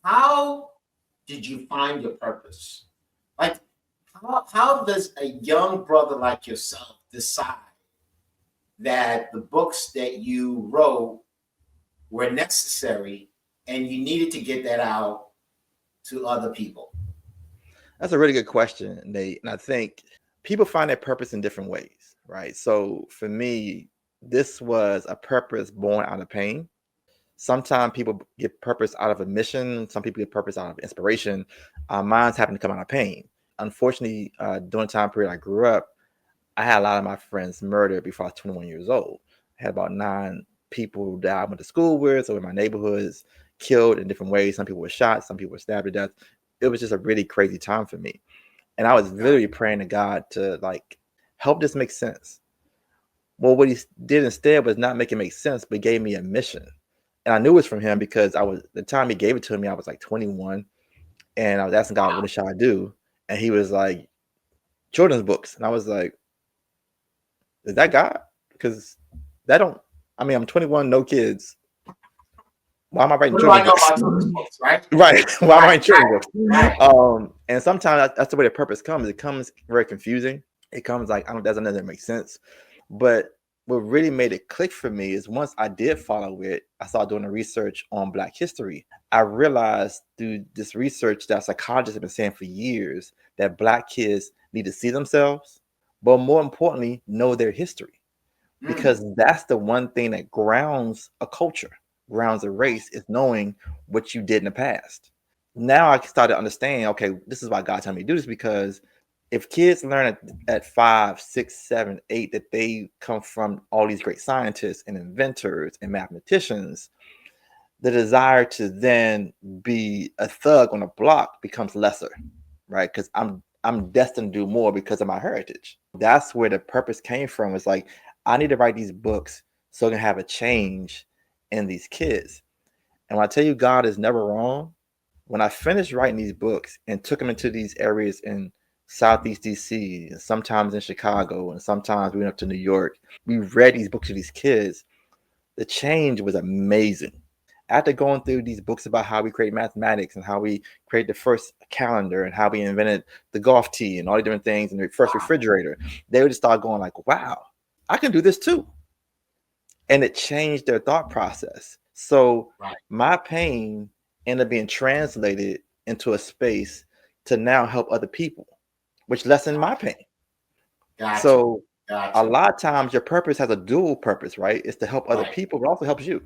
how did you find your purpose? Like, how does a young brother like yourself decide that the books that you wrote were necessary and you needed to get that out to other people? That's a really good question, Nate. And I think people find their purpose in different ways, right? So for me, this was a purpose born out of pain. Sometimes people get purpose out of a mission. Some people get purpose out of inspiration. Mine's happened to come out of pain. Unfortunately, during the time period I grew up, I had a lot of my friends murdered before I was 21 years old. I had about 9 people that I went to school with, so in my neighborhoods, killed in different ways. Some people were shot, some people were stabbed to death. It was just a really crazy time for me. And I was Got literally praying to God to like help this make sense. Well, what he did instead was not make it make sense, but gave me a mission. And I knew it was from him because I was the time he gave it to me, I was like 21. And I was asking God, what shall I do? And he was like, children's books. And I was like, is that God? Because that don't, I mean, I'm 21, no kids. Why am I writing What do I children's know books? about children's books, right? Right. Why am I Right, writing children's books? right. And sometimes that's the way the purpose comes. It comes very confusing. It comes like, I don't, doesn't necessarily make sense. But what really made it click for me is once I did follow it, I started doing the research on Black history. I realized through this research that psychologists have been saying for years that Black kids need to see themselves, but more importantly, know their history. Mm, Because that's the one thing that grounds a culture, grounds a race, is knowing what you did in the past. Now I started to understand, okay, this is why God told me to do this, because if kids learn at 5, 6, 7, 8 that they come from all these great scientists and inventors and mathematicians, the desire to then be a thug on a block becomes lesser, right? Because I'm destined to do more because of my heritage. That's where the purpose came from. It's like I need to write these books so I can have a change in these kids. And when I tell you God is never wrong, when I finished writing these books and took them into these areas in Southeast DC, and sometimes in Chicago, and sometimes we went up to New York, we read these books to these kids. The change was amazing. After going through these books about how we create mathematics and how we create the first calendar and how we invented the golf tee and all the different things and the first wow. refrigerator, they would just start going like, wow, I can do this too. And it changed their thought process. So Right. my pain ended up being translated into a space to now help other people, which lessened my pain. Gotcha. So a Gotcha. lot of times your purpose has a dual purpose, right? It's to help other Right. people, but also helps you.